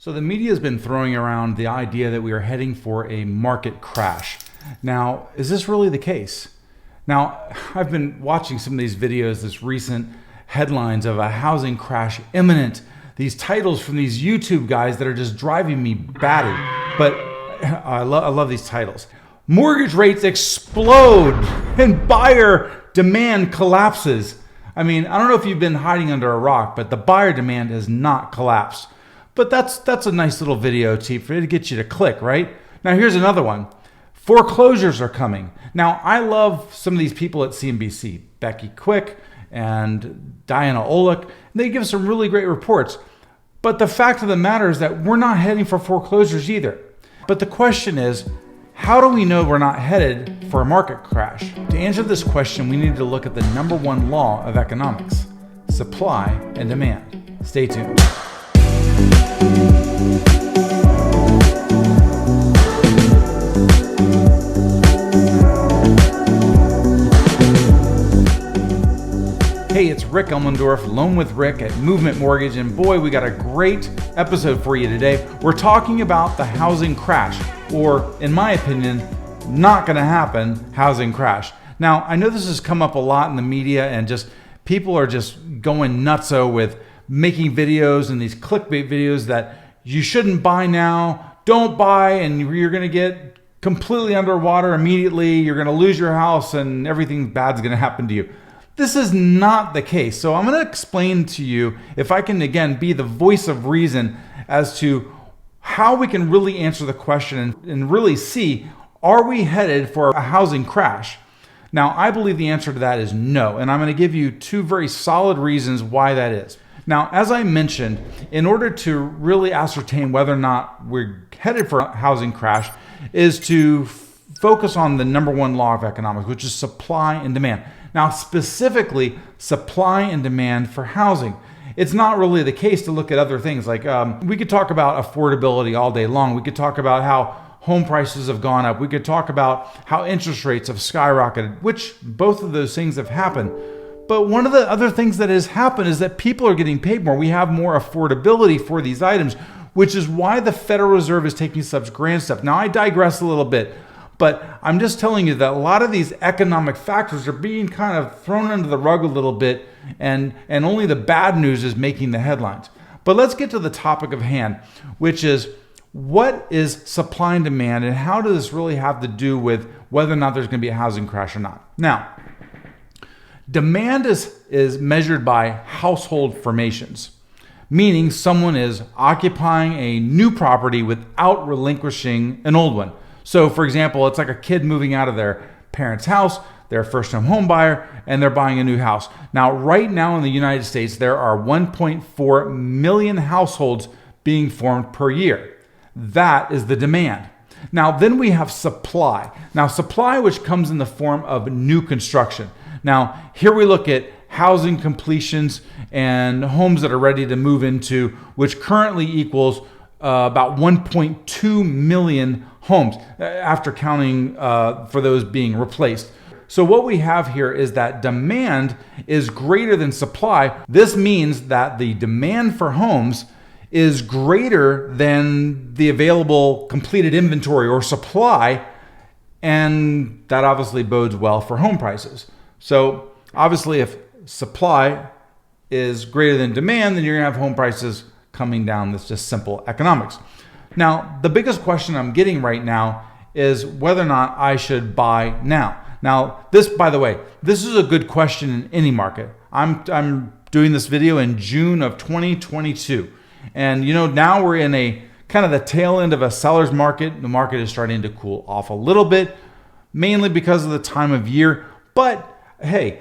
So the media has been throwing around the idea that we are heading for a market crash. Now, is this really the case? Now, I've been watching some of these videos, this recent headlines of a housing crash imminent, these titles from these YouTube guys that are just driving me batty. But I love these titles. Mortgage rates explode and buyer demand collapses. I mean, I don't know if you've been hiding under a rock, but the buyer demand has not collapsed. But that's a nice little video to get you to click, right? Now here's another one. Foreclosures are coming. Now I love some of these people at CNBC, Becky Quick and Diana Olick. They give some really great reports. But the fact of the matter is that we're not heading for foreclosures either. But the question is, how do we know we're not headed for a market crash? To answer this question, we need to look at the number one law of economics, supply and demand. Stay tuned. Hey, it's Rick Elmendorf, Loan with Rick at Movement Mortgage, and boy, we got a great episode for you today. We're talking about the housing crash, or in my opinion, not gonna happen housing crash. Now, I know this has come up a lot in the media and just people are just going nutso with making videos and these clickbait videos that you shouldn't buy now, don't buy, and you're gonna get completely underwater immediately, you're gonna lose your house and everything bad's gonna happen to you. This is not the case. So I'm gonna explain to you, if I can again be the voice of reason as to how we can really answer the question and really see, are we headed for a housing crash? Now, I believe the answer to that is no, and I'm gonna give you two very solid reasons why that is. Now, as I mentioned, in order to really ascertain whether or not we're headed for a housing crash is to focus on the number one law of economics, which is supply and demand. Now, specifically, supply and demand for housing. It's not really the case to look at other things. Like we could talk about affordability all day long. We could talk about how home prices have gone up. We could talk about how interest rates have skyrocketed, which both of those things have happened. But one of the other things that has happened is that people are getting paid more. We have more affordability for these items, which is why the Federal Reserve is taking such grand steps. Now, I digress a little bit, but I'm just telling you that a lot of these economic factors are being kind of thrown under the rug a little bit, and only the bad news is making the headlines. But let's get to the topic of hand, which is what is supply and demand, and how does this really have to do with whether or not there's going to be a housing crash or not? Now, demand is measured by household formations, meaning someone is occupying a new property without relinquishing an old one. So for example, it's like a kid moving out of their parents' house, they're a first-time home buyer, and they're buying a new house. Now, right now in the United States, there are 1.4 million households being formed per year. That is the demand. Now, then we have supply. Now, supply, which comes in the form of new construction. Now, here we look at housing completions and homes that are ready to move into, which currently equals about 1.2 million homes after counting for those being replaced. So what we have here is that demand is greater than supply. This means that the demand for homes is greater than the available completed inventory or supply, and that obviously bodes well for home prices. So obviously if supply is greater than demand, then you're gonna have home prices coming down. That's just simple economics. Now, the biggest question I'm getting right now is whether or not I should buy now. Now, this, by the way, this is a good question in any market. I'm doing this video in June of 2022. And you know, now we're in a kind of the tail end of a seller's market. The market is starting to cool off a little bit, mainly because of the time of year. But hey,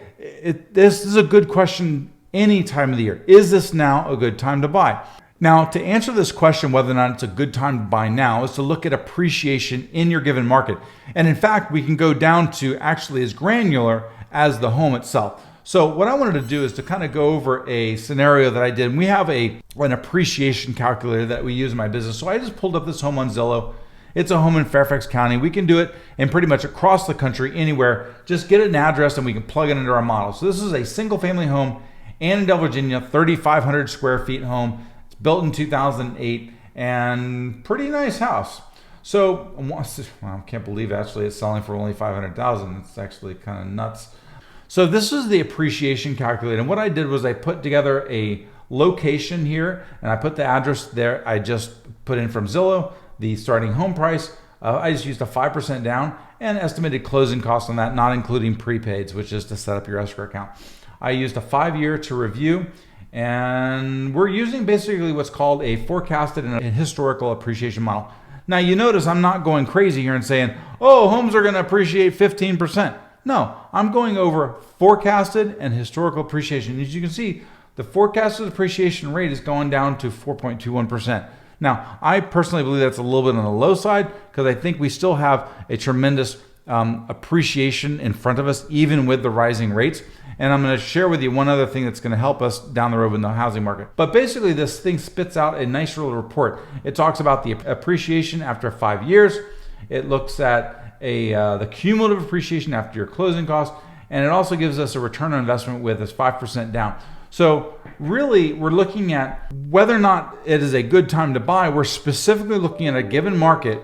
this is a good question any time of the year. Is this now a good time to buy? Now, to answer this question, whether or not it's a good time to buy now, is to look at appreciation in your given market. And in fact, we can go down to actually as granular as the home itself. So what I wanted to do is to kind of go over a scenario that I did. We have an appreciation calculator that we use in my business. So I just pulled up this home on Zillow. It's a home in Fairfax County. We can do it in pretty much across the country, anywhere. Just get an address and we can plug it into our model. So this is a single family home, Annandale, Virginia, 3,500 square feet home. It's built in 2008. and pretty nice house. So I can't believe actually it's selling for only $500,000. It's actually kind of nuts. So this is the appreciation calculator. And what I did was I put together a location here, and I put the address there. I just put in from Zillow the starting home price. I just used a 5% down and estimated closing costs on that, not including prepaids, which is to set up your escrow account. I used a 5-year to review, and we're using basically what's called a forecasted and a historical appreciation model. Now you notice I'm not going crazy here and saying, oh, homes are going to appreciate 15%. No, I'm going over forecasted and historical appreciation. As you can see, the forecasted appreciation rate is going down to 4.21%. Now, I personally believe that's a little bit on the low side because I think we still have a tremendous appreciation in front of us, even with the rising rates. And I'm going to share with you one other thing that's going to help us down the road in the housing market. But basically, this thing spits out a nice little report. It talks about the appreciation after 5 years. It looks at the cumulative appreciation after your closing costs, and it also gives us a return on investment with this 5% down. So really, we're looking at whether or not it is a good time to buy. We're specifically looking at a given market,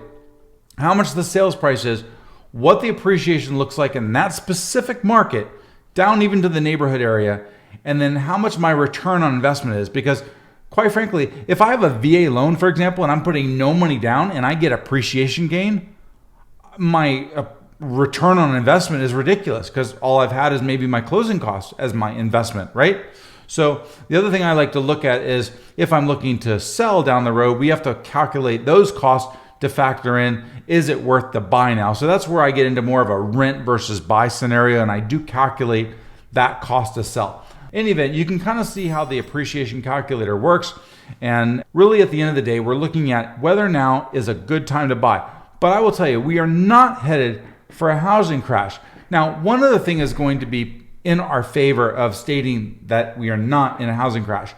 how much the sales price is, what the appreciation looks like in that specific market, down even to the neighborhood area, and then how much my return on investment is. Because quite frankly, if I have a VA loan, for example, and I'm putting no money down and I get appreciation gain, my return on investment is ridiculous because all I've had is maybe my closing costs as my investment, right? So the other thing I like to look at is if I'm looking to sell down the road, we have to calculate those costs to factor in, is it worth the buy now? So that's where I get into more of a rent versus buy scenario, and I do calculate that cost to sell. In any event, you can kind of see how the appreciation calculator works. And really at the end of the day, we're looking at whether now is a good time to buy. But I will tell you, we are not headed for a housing crash. Now, one other thing is going to be in our favor of stating that we are not in a housing crash,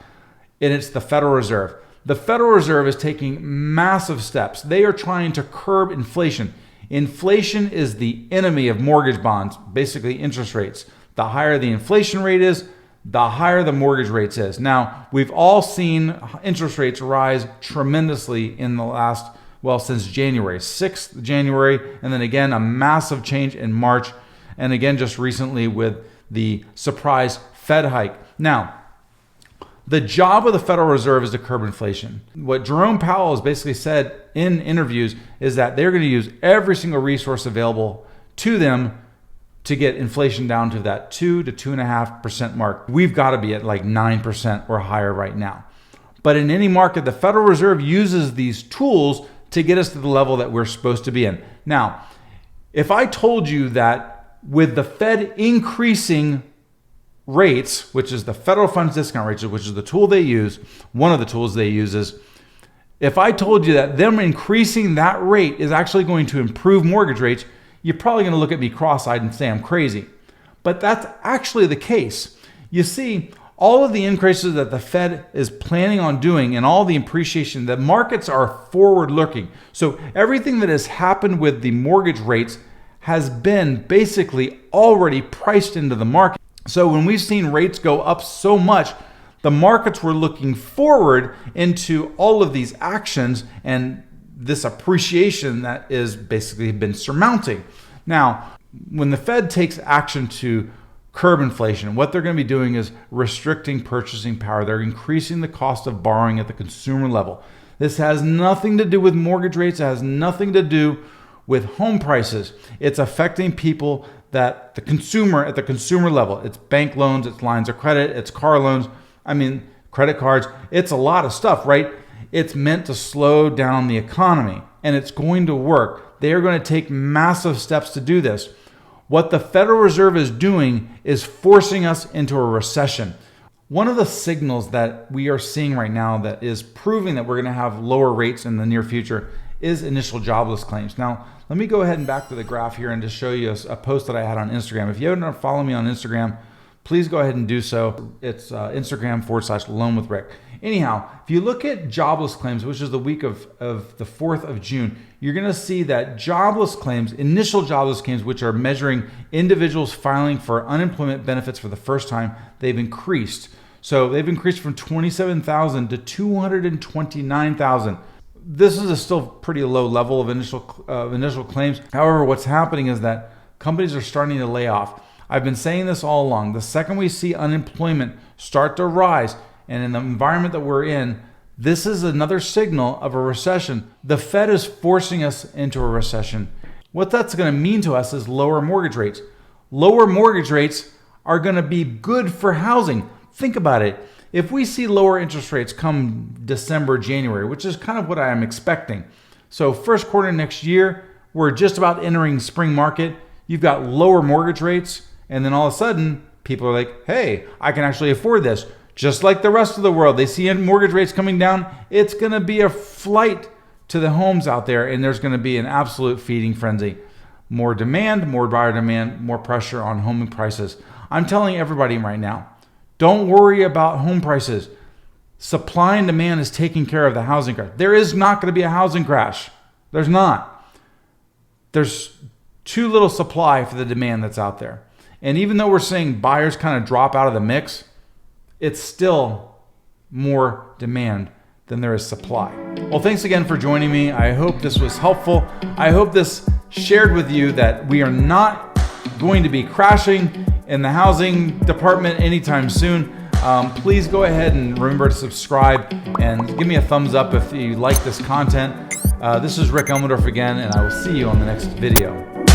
and it's the Federal Reserve. The Federal Reserve is taking massive steps. They are trying to curb inflation. Inflation is the enemy of mortgage bonds, basically interest rates. The higher the inflation rate is, the higher the mortgage rates is. Now, we've all seen interest rates rise tremendously in the last, since January, 6th January, and then again, a massive change in March, and again, just recently with the surprise Fed hike. Now, the job of the Federal Reserve is to curb inflation. What Jerome Powell has basically said in interviews is that they're going to use every single resource available to them to get inflation down to that 2 to 2.5% mark. We've got to be at like 9% or higher right now. But in any market, the Federal Reserve uses these tools to get us to the level that we're supposed to be in. Now, if I told you that with the Fed increasing rates, which is the federal funds discount rate, which is the tool they use, one of the tools they use is, if I told you that them increasing that rate is actually going to improve mortgage rates, you're probably going to look at me cross-eyed and say I'm crazy. But that's actually the case. You see, all of the increases that the Fed is planning on doing and all the appreciation, the markets are forward-looking. So everything that has happened with the mortgage rates has been basically already priced into the market. So when we've seen rates go up so much, the markets were looking forward into all of these actions and this appreciation that is basically been surmounting. Now, when the Fed takes action to curb inflation, what they're going to be doing is restricting purchasing power. They're increasing the cost of borrowing at the consumer level. This has nothing to do with mortgage rates. It has nothing to do with home prices. It's affecting people that at the consumer level. It's bank loans, it's lines of credit, it's car loans, credit cards. It's a lot of stuff, right? It's meant to slow down the economy, and it's going to work. They are going to take massive steps to do this. What the Federal Reserve is doing is forcing us into a recession. One of the signals that we are seeing right now that is proving that we're going to have lower rates in the near future is initial jobless claims. Now, let me go ahead and back to the graph here and just show you a post that I had on Instagram. If you haven't followed me on Instagram, please go ahead and do so. It's Instagram/Loan with Rick. Anyhow, if you look at jobless claims, which is the week of the 4th of June, you're going to see that jobless claims, initial jobless claims, which are measuring individuals filing for unemployment benefits for the first time, they've increased. So they've increased from 27,000 to 229,000. this is a still pretty low level of initial claims. However, what's happening is that companies are starting to lay off. I've been saying this all along. The second we see unemployment start to rise, and in the environment that we're in, this is another signal of a recession. The Fed is forcing us into a recession. What that's going to mean to us is lower mortgage rates. Lower mortgage rates are going to be good for housing. Think about it. If we see lower interest rates come December, January, which is kind of what I am expecting. So first quarter next year, we're just about entering spring market. You've got lower mortgage rates, and then all of a sudden, people are like, hey, I can actually afford this. Just like the rest of the world, they see mortgage rates coming down. It's going to be a flight to the homes out there, and there's going to be an absolute feeding frenzy. More demand, more buyer demand, more pressure on home prices. I'm telling everybody right now, don't worry about home prices. Supply and demand is taking care of the housing crash. There is not going to be a housing crash. There's not. There's too little supply for the demand that's out there. And even though we're seeing buyers kind of drop out of the mix, it's still more demand than there is supply. Well, thanks again for joining me. I hope this was helpful. I hope this shared with you that we are not going to be crashing in the housing department anytime soon. Please go ahead and remember to subscribe and give me a thumbs up if you like this content. This is Rick Elmendorf again, and I will see you on the next video.